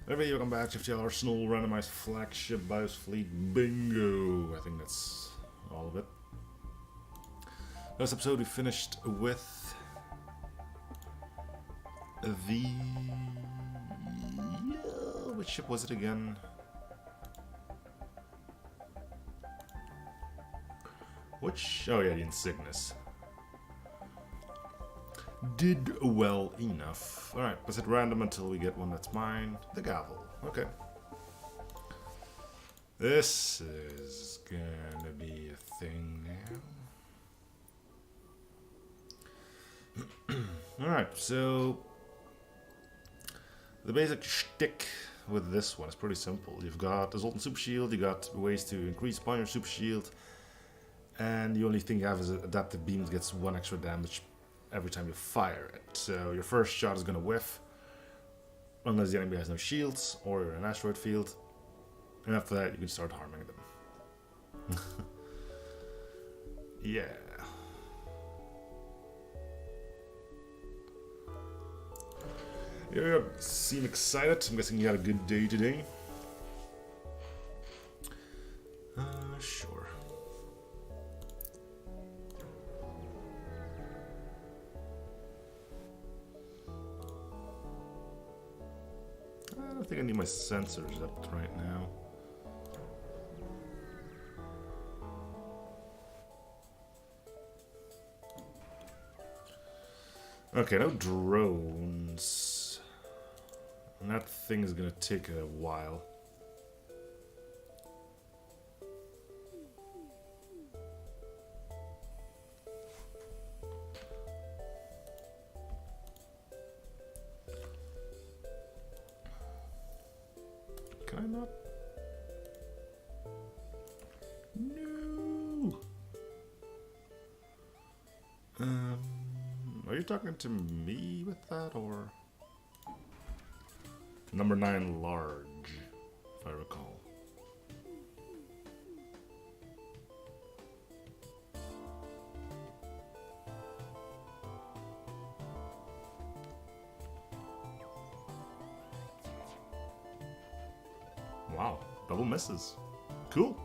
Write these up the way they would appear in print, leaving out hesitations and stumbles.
Everybody, welcome back to FTL Arsenal Randomized Flagship Bios Fleet Bingo. I think that's all of it. Last episode we finished with the... which ship was it again? Which... oh yeah, the Insignis. Did well enough. Alright, let's hit random until we get one that's mine. The gavel. Okay. This is gonna be a thing now. Alright, so the basic shtick with this one is pretty simple. You've got Assault and Super Shield, you got ways to increase upon your Super Shield, and the only thing you have is Adaptive Beams gets 1 extra damage every time you fire it. So your first shot is going to whiff, unless the enemy has no shields or you're in an asteroid field. And after that, you can start harming them. Yeah. You seem excited. I'm guessing you had a good day today. Sure. I don't think I need my sensors up right now. Okay, no drones. And that thing is gonna take a while. Can I not? No. Are you talking to me with that, or number 9 large, if I recall? Wow, double misses. Cool.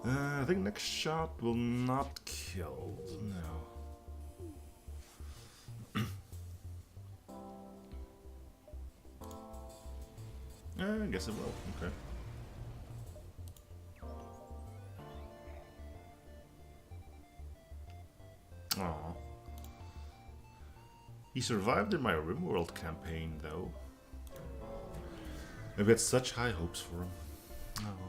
I think next shot will not kill. No. I guess it will. Okay. Aww. He survived in my RimWorld campaign, though. I've got such high hopes for him. Oh.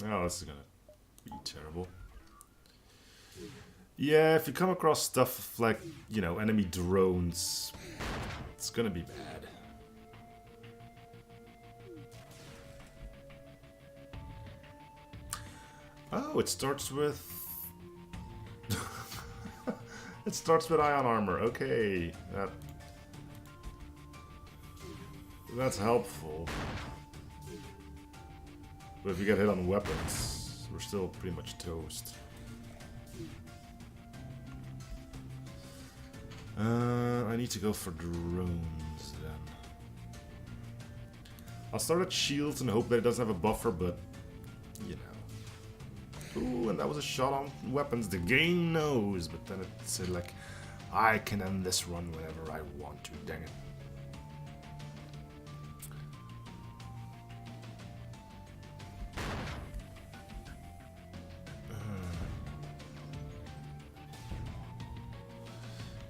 Oh, this is gonna be terrible. Yeah, if you come across stuff like, you know, enemy drones, it's gonna be bad. Oh, it starts with... it starts with ion armor. Okay, that's helpful. But if you get hit on weapons, we're still pretty much toast. I need to go for drones then. I'll start at shields and hope that it doesn't have a buffer, but you know. Ooh, and that was a shot on weapons. The game knows, but then it said like, I can end this run whenever I want to. Dang it.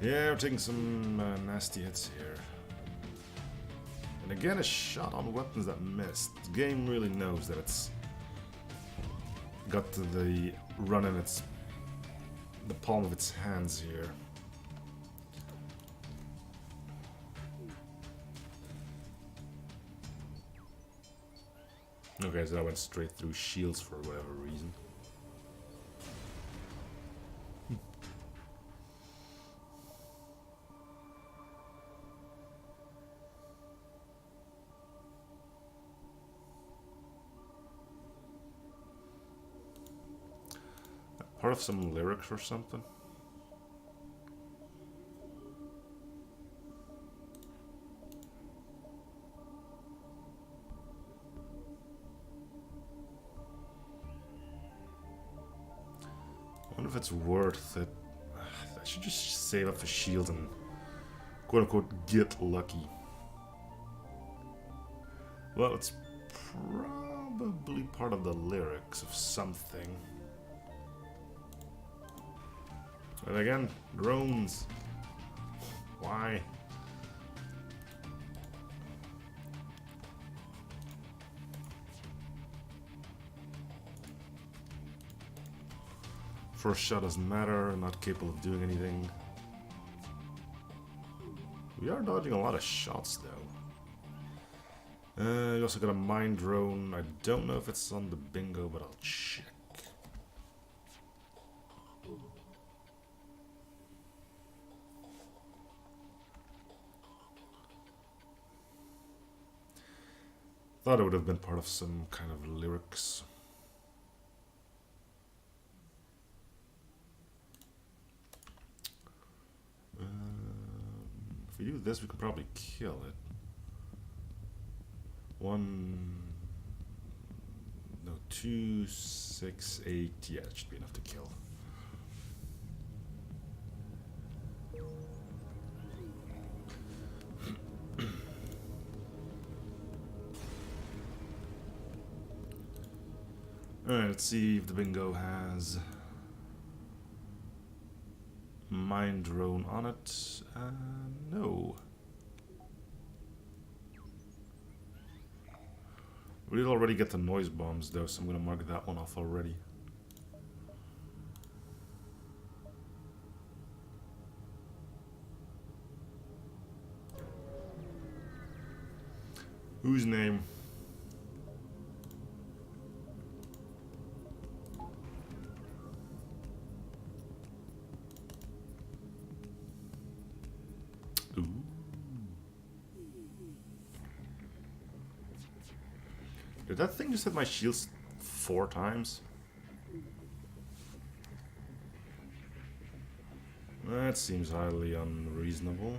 Yeah, we're taking some nasty hits here. And again, a shot on weapons that missed. The game really knows that it's got to the run in the palm of its hands here. Okay, so I went straight through shields for whatever reason. Part of some lyrics or something? if it's worth it. I should just save up a shield and quote unquote get lucky. Well, it's probably part of the lyrics of something. But again, drones. Why? First shot doesn't matter, not capable of doing anything. We are dodging a lot of shots though. You also got a mine drone. I don't know if it's on the bingo, but I'll check. Thought it would have been part of some kind of lyrics. If we do this, we can probably kill it. No, 2, 6, 8. Yeah, it should be enough to kill. Alright, let's see if the bingo has mine drone on it. No. We did already get the noise bombs though, so I'm gonna mark that one off already. Whose name? Ooh. Did that thing just hit my shields 4 times? That seems highly unreasonable.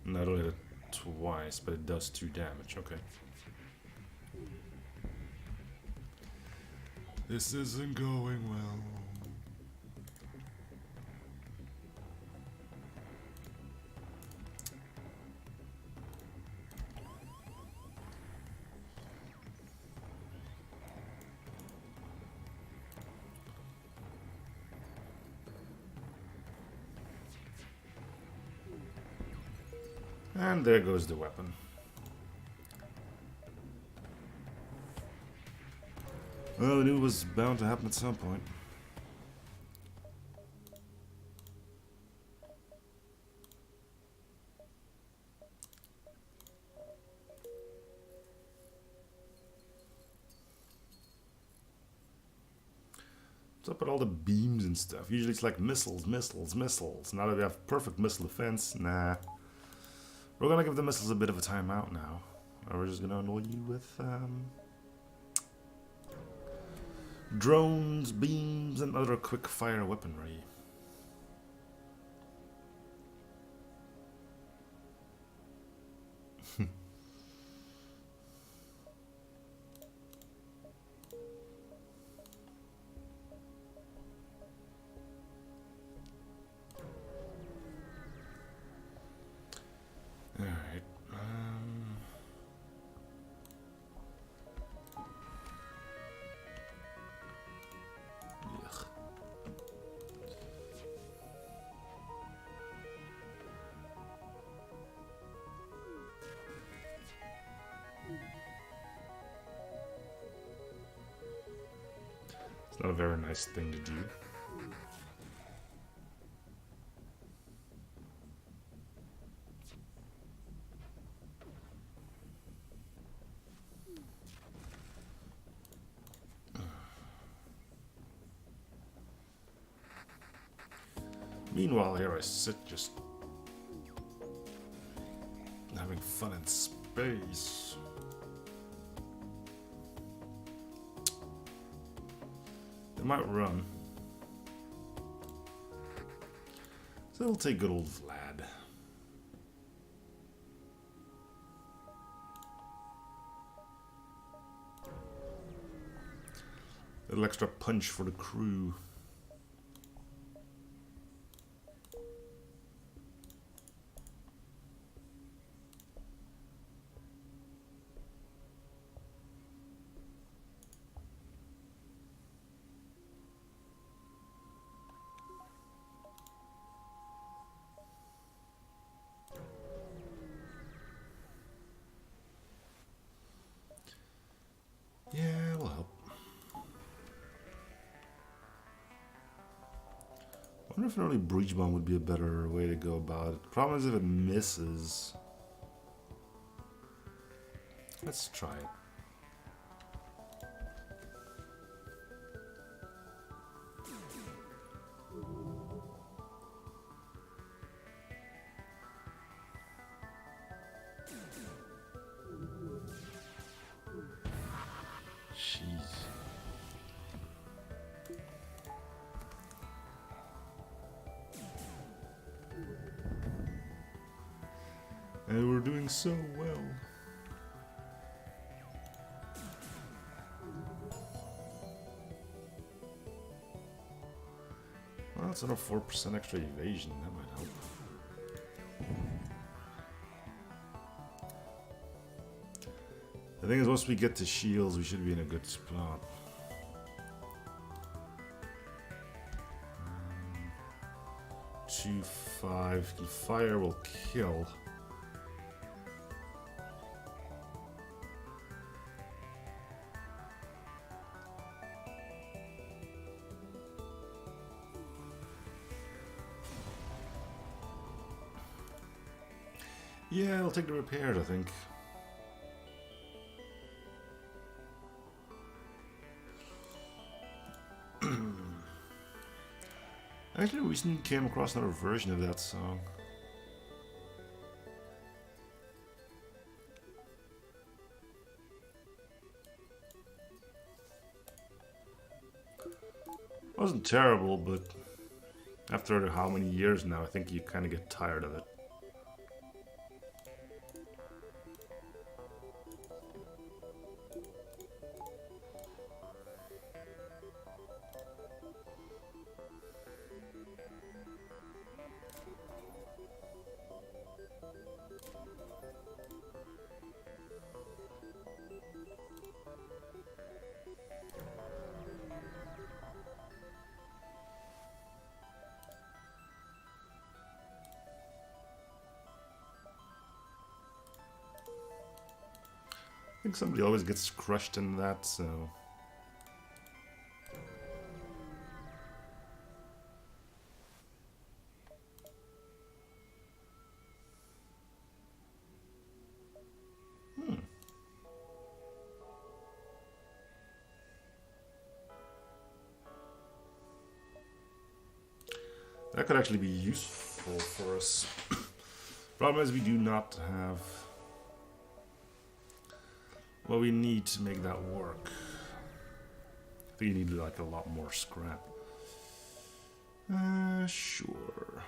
Not only hit it twice, but it does 2 damage. Okay. This isn't going well. And there goes the weapon. Well, I knew it was bound to happen at some point. What's up with all the beams and stuff? Usually it's like missiles, missiles, missiles. Now that we have perfect missile defense, nah. We're gonna give the missiles a bit of a timeout now. Or we're just gonna annoy you with drones, beams, and other quick fire weaponry. Alright. It's not a very nice thing to do. Meanwhile, here I sit just having fun in space. They might run. So we'll take good old Vlad. A little extra punch for the crew. wonder if an early breach bomb would be a better way to go about it. Problem is if it misses. Let's try it. Jeez. And we're doing so well. Well, that's another 4% extra evasion. That might help. The thing is, once we get to shields, we should be in a good spot. 2-5. Fire will kill. Yeah, I'll take the repairs, I think. I actually recently came across another version of that song. It wasn't terrible, but after how many years now, I think you kind of get tired of it. I think somebody always gets crushed in that, so... That could actually be useful for us. Problem is we do not have what we need to make that work. I think you need like a lot more scrap. Sure.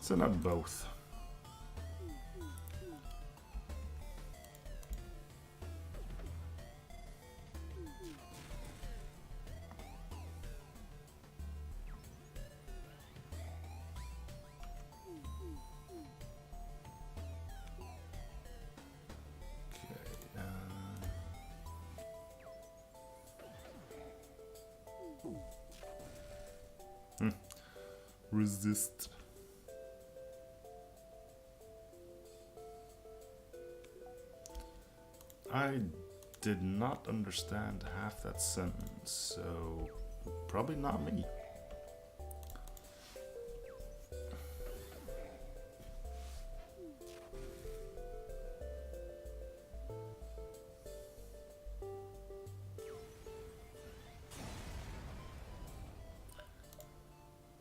So not both. Resist. I did not understand half that sentence, so probably not me.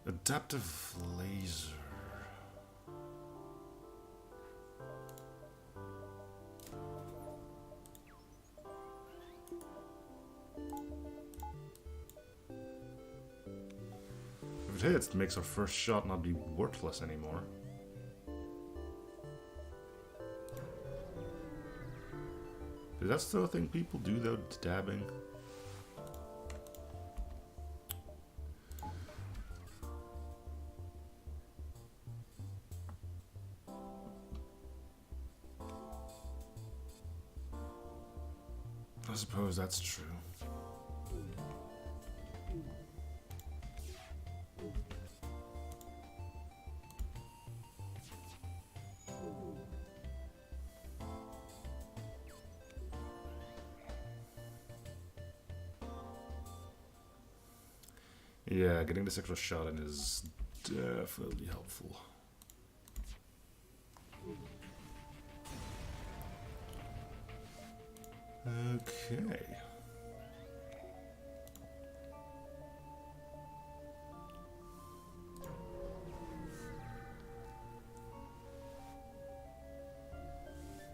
Adaptive laser. If it hits, it makes our first shot not be worthless anymore. Is that still a thing people do though, dabbing? I suppose that's true. Yeah, getting this extra shot in is definitely helpful. Okay.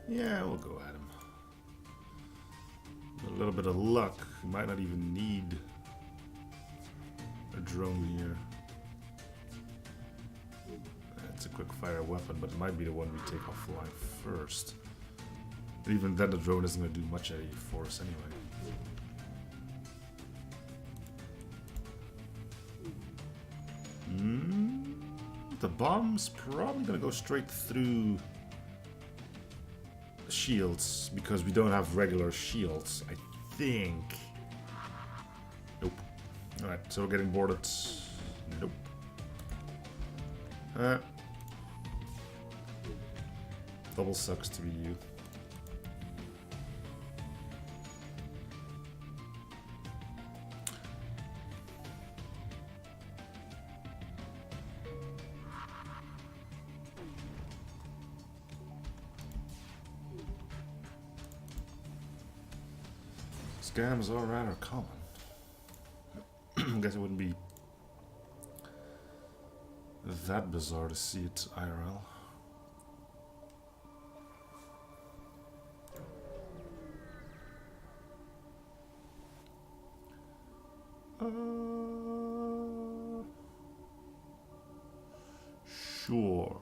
Yeah, we'll go at him. A little bit of luck. We might not even need a drone here. It's a quick fire weapon, but it might be the one we take offline first. Even then, the drone isn't going to do much for us anyway. The bomb's probably going to go straight through shields because we don't have regular shields, I think. Nope. Alright, so we're getting boarded. Nope. Double sucks to be you. Scams are rather common. I guess it wouldn't be that bizarre to see it IRL. Sure.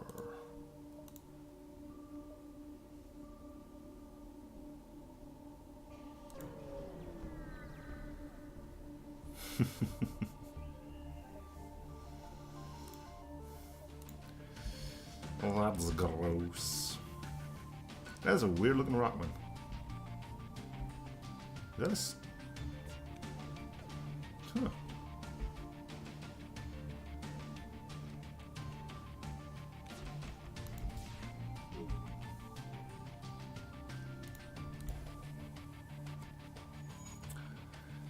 Oh, that's gross. That's a weird looking rockman. That's... Huh.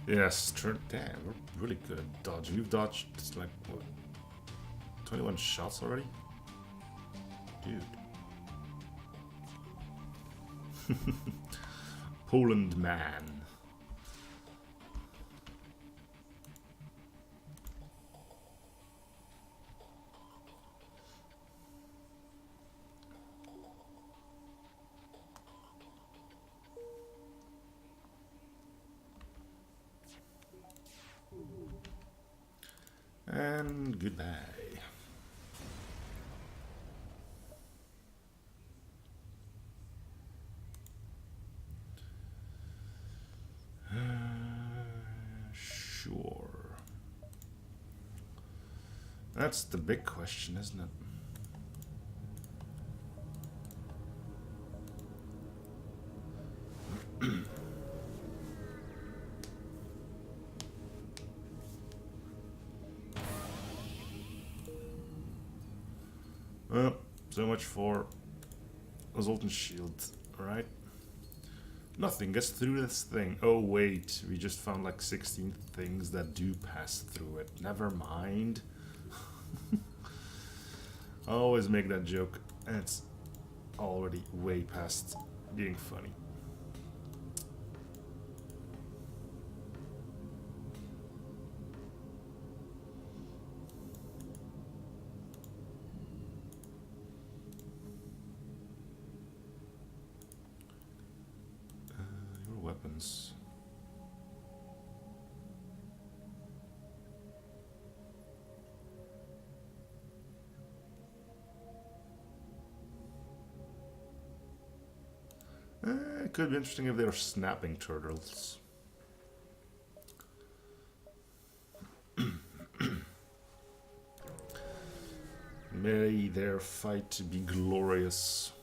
Yes, damn, we're really good at dodging. We've dodged like what, 21 shots already? Dude. Poland man. And goodbye. Sure. That's the big question, isn't it? Well, so much for Zoltan Shield, alright? Nothing gets through this thing. Oh wait, we just found like 16 things that do pass through it. Never mind. I always make that joke, and it's already way past being funny. Weapons. It could be interesting if they are snapping turtles. May their fight be glorious.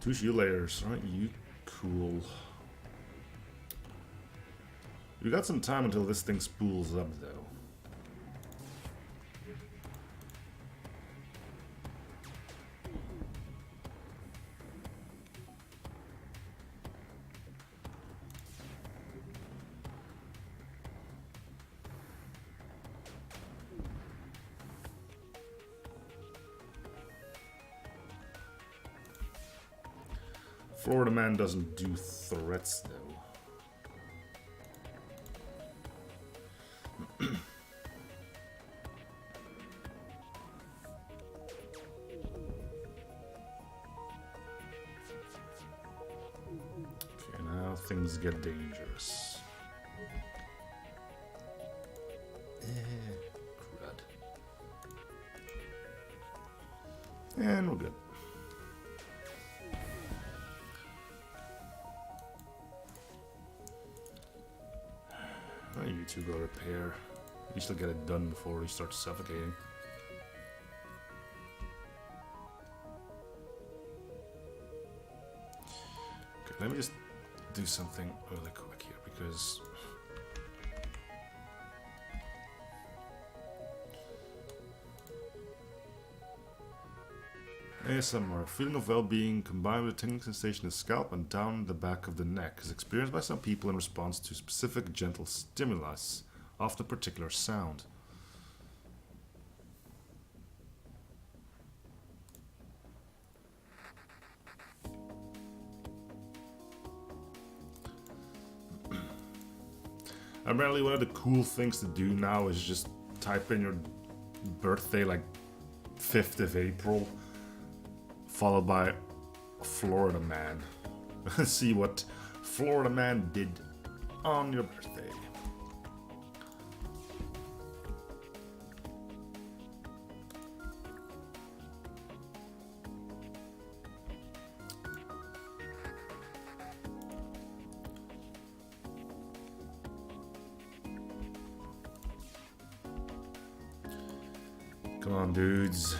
Two shield layers, aren't you cool? We got some time until this thing spools up, though. Florida Man doesn't do threats though. Okay, now things get dangerous. Crud. And we're good. Oh, you two go repair. You still get it done before he starts suffocating. Okay, let me just do something really quick here because ASMR. Feeling of well-being combined with a tingling sensation in the scalp and down the back of the neck is experienced by some people in response to specific gentle stimulus, often a particular sound. Apparently one of the cool things to do now is just type in your birthday, like 5th of April, followed by Florida Man. See what Florida Man did on your birthday. Come on, dudes.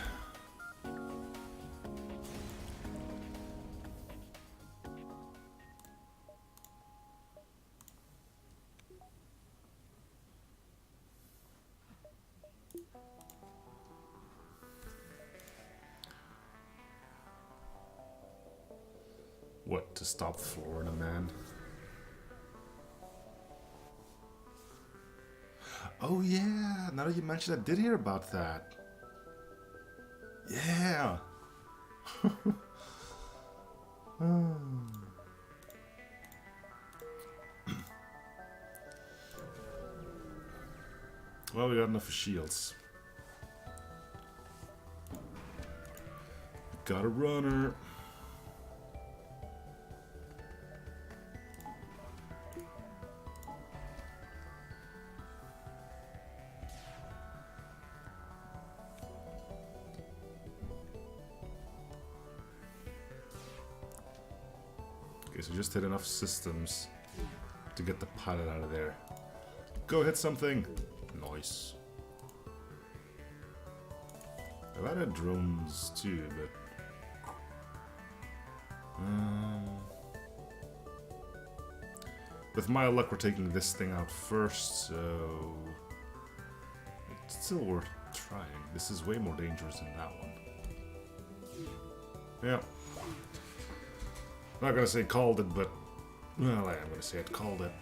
What, to stop Florida Man? Oh yeah, now that you mentioned, I did hear about that. Yeah. Well, we got enough shields. Got a runner. Okay, so just hit enough systems to get the pilot out of there. Go hit something! Nice. I've had drones too, but... with my luck, we're taking this thing out first, so... it's still worth trying. This is way more dangerous than that one. Yeah. Not gonna say called it, but... well, I am gonna say it called it.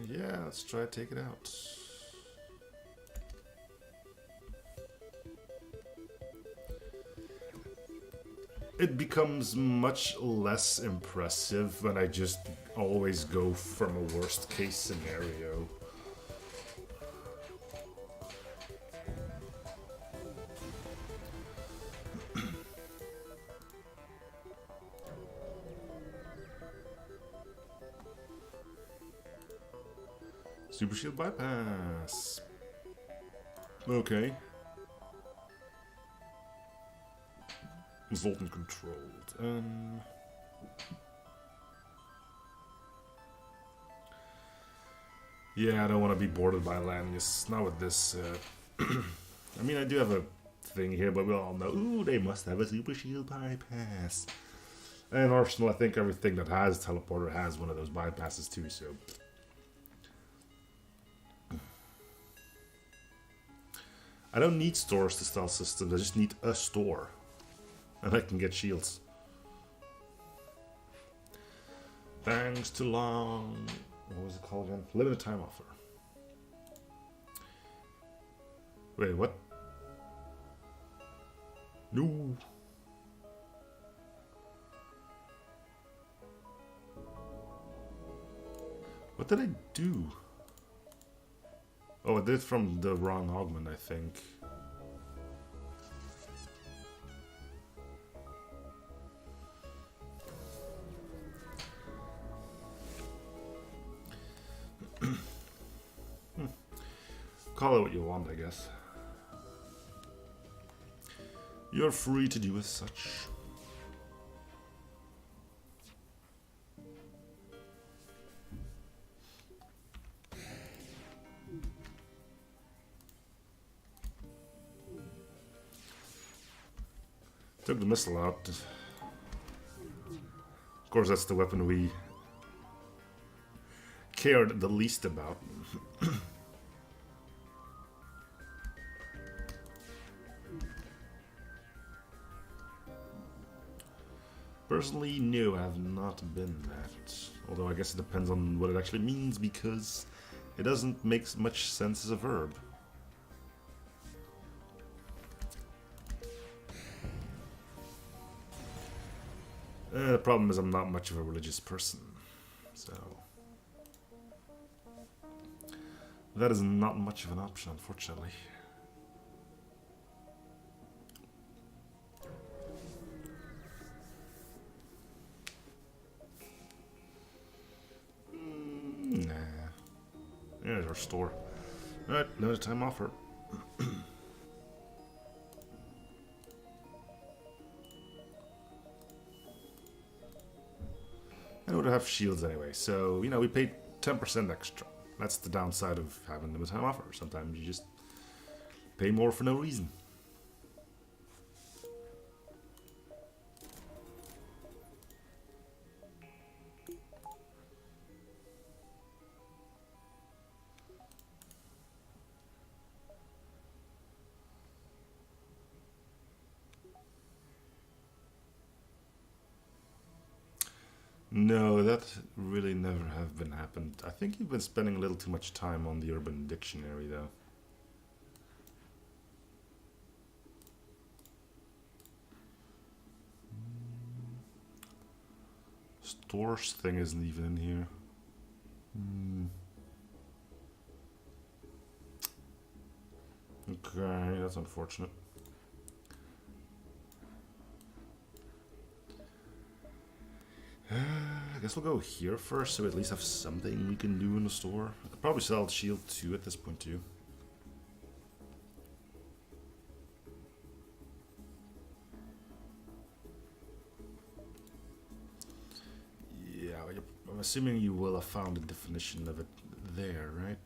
Yeah, let's try to take it out. It becomes much less impressive when I just always go from a worst case scenario. Super shield bypass. Okay. Zoltan controlled. Yeah, I don't want to be boarded by Lanius. Not with this. I mean, I do have a thing here, but we all know. Ooh, they must have a super shield bypass. And Arsenal, I think everything that has teleporter has one of those bypasses too. So. I don't need stores to stealth systems. I just need a store. And I can get shields. Thanks to long... What was it called again? Limited time offer. Wait, what? No. What did I do? Oh, I did it from the wrong augment, I think. Call it what you want, I guess. You're free to do as such. Took the missile out. Of course, that's the weapon we cared the least about. Personally, no, I have not been that. Although I guess it depends on what it actually means, because it doesn't make much sense as a verb. The problem is I'm not much of a religious person, so that is not much of an option, unfortunately. Nah. There's our store. Alright, limited time offer. I would have shields anyway, so, you know, we paid 10% extra. That's the downside of having limited time offer. Sometimes you just pay more for no reason. No, that really never have been happened. I think you've been spending a little too much time on the Urban Dictionary, though. Stores thing isn't even in here. Okay, that's unfortunate. I guess we'll go here first, so we at least have something we can do in the store. I could probably sell the shield too at this point too. Yeah, I'm assuming you will have found a definition of it there, right?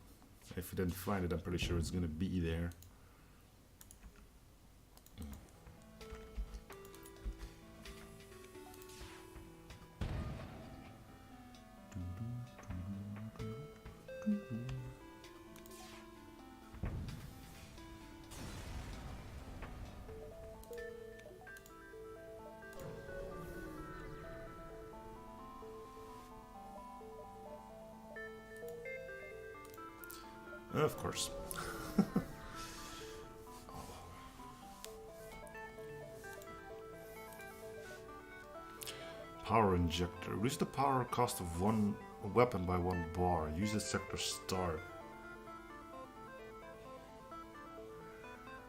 If you didn't find it, I'm pretty sure it's going to be there. Of course. Power injector. Reduce the power cost of one weapon by 1 bar. Use the sector start.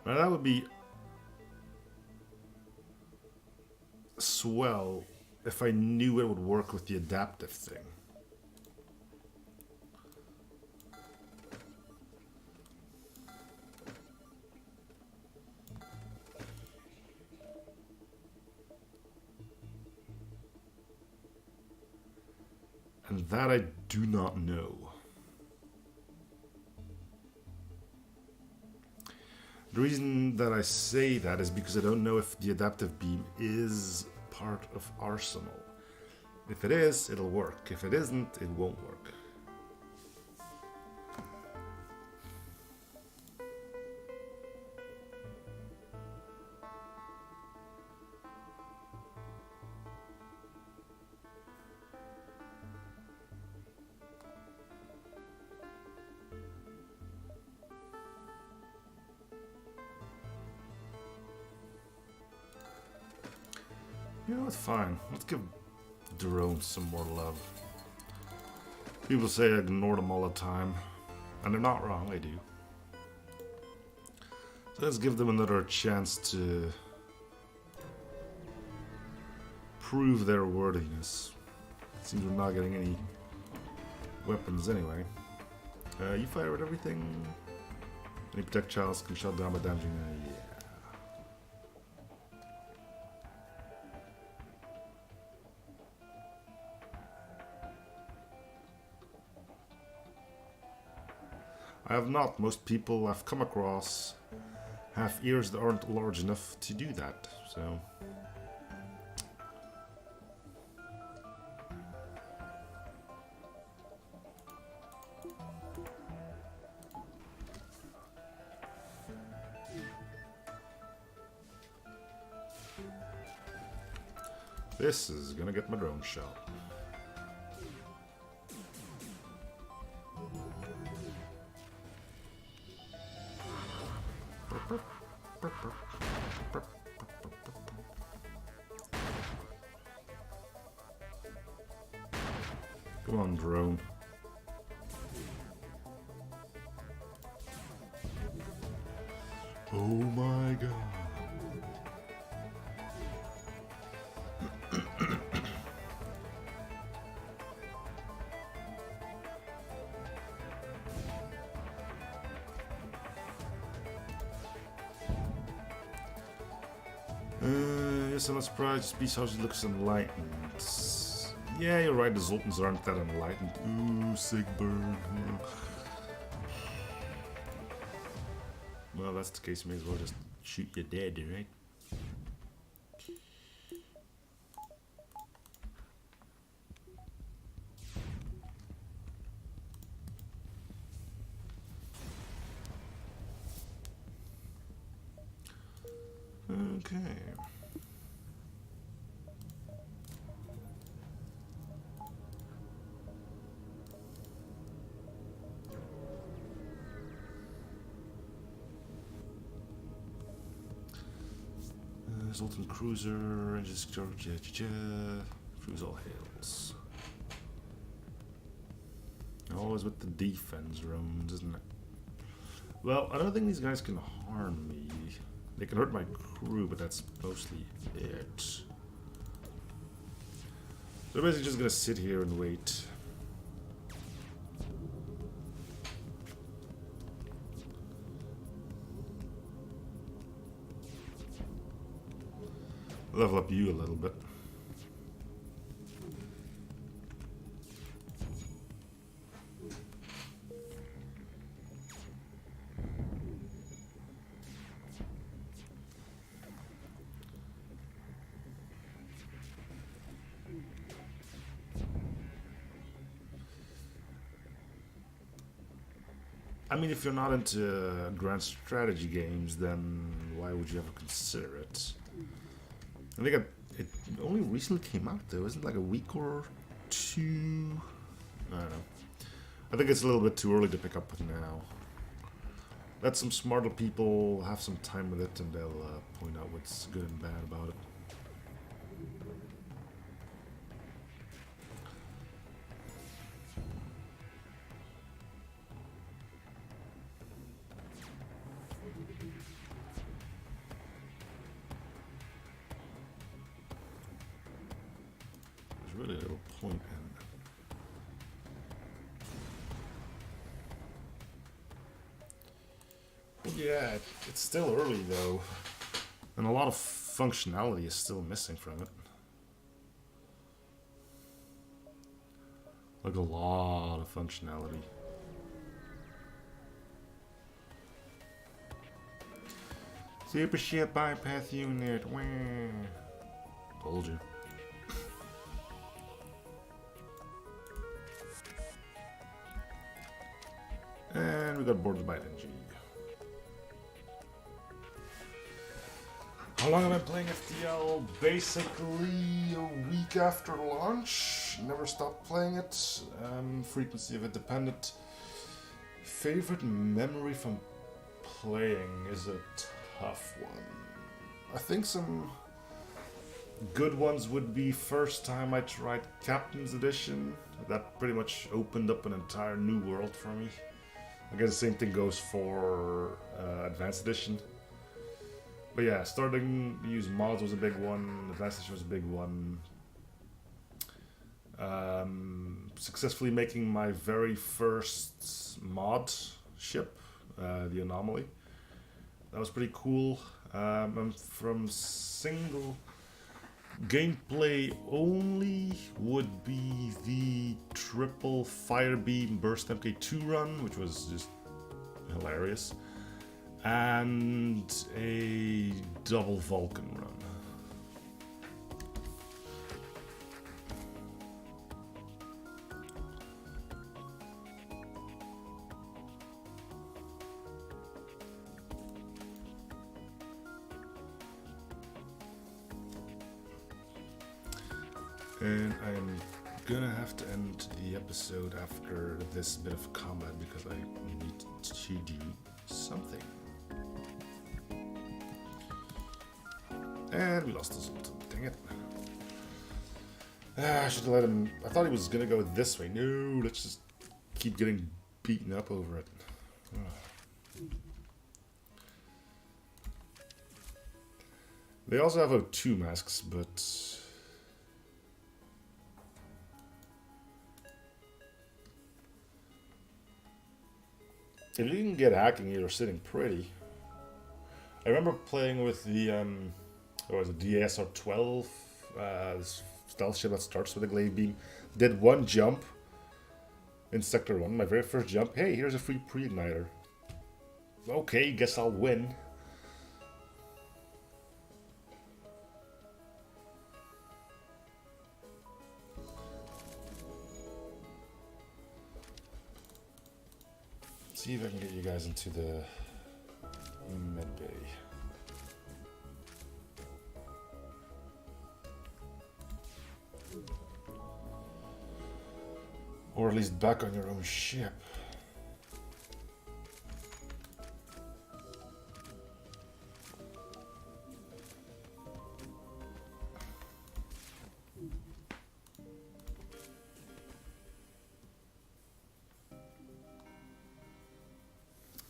Now that would be swell if I knew it would work with the adaptive thing. And that I do not know. The reason that I say that is because I don't know if the adaptive beam is part of Arsenal. If it is, it'll work. If it isn't, it won't work. You know, it's fine. Let's give drones some more love. People say I ignore them all the time, and they're not wrong, I do. So let's give them another chance to prove their worthiness. It seems we're not getting any weapons anyway. You fire at everything. Any projectiles can shut down by damaging. Yeah. I have not. Most people I've come across have ears that aren't large enough to do that, so. This is gonna get my drone shot. Come on, drone. Oh my god. Yes, I'm not surprised. Space House looks enlightened. Yeah, you're right, the Zoltans aren't that enlightened. Ooh, sick burn. Well, that's the case, may as well just shoot you dead, right? Okay. Zoltan Cruiser, just cruise all hails. Always with the defense drones, isn't it? Well, I don't think these guys can harm me. They can hurt my crew, but that's mostly it. So they're basically just gonna sit here and wait. Level up you a little bit. I mean, if you're not into grand strategy games, then why would you ever consider it? I think it only recently came out, though. Isn't it like a week or two? I don't know. I think it's a little bit too early to pick up now. Let some smarter people have some time with it, and they'll point out what's good and bad about it. Really little point in. But yeah, it's still early though, and a lot of functionality is still missing from it. Like a lot of functionality. Super ship bypass unit. Wah. Told you. And we got boarded by an NG. How long have I been playing FTL? Basically a week after launch. Never stopped playing it. Frequency of it dependent. Favorite memory from playing is a tough one. I think some Good ones would be first time I tried Captain's Edition. That pretty much opened up an entire new world for me. I guess the same thing goes for Advanced Edition. But yeah, starting to use mods was a big one. Advanced Edition was a big one. Successfully making my very first mod ship, the Anomaly. That was pretty cool. And from single gameplay only would be the triple Firebeam Burst MK2 run, which was just hilarious, and a double Vulcan run. And I'm gonna have to end the episode after this bit of combat because I need to do something. And we lost the Zoltan. Dang it. I should have let him. I thought he was gonna go this way. No, let's just keep getting beaten up over it. They also have O2 masks, but if you can get hacking, you're sitting pretty. I remember playing with the what was it, DSR-12 stealth ship that starts with a glaive beam. Did one jump in Sector 1, my very first jump. Hey, here's a free pre-igniter. Okay, guess I'll win. See if I can get you guys into the med bay. Or at least back on your own ship.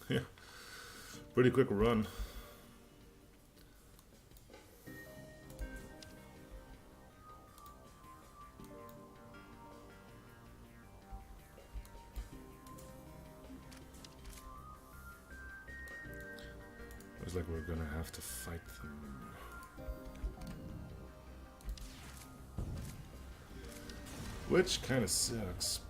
Yeah, pretty quick run. Looks like we're gonna have to fight them. Which kind of sucks.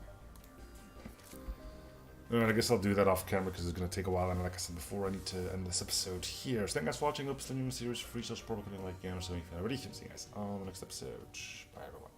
Alright, I guess I'll do that off camera because it's going to take a while, and like I said before, I need to end this episode here. So thank you guys for watching. Hope this series free, so support, like, games, so you can already see you guys on the next episode. Bye everyone.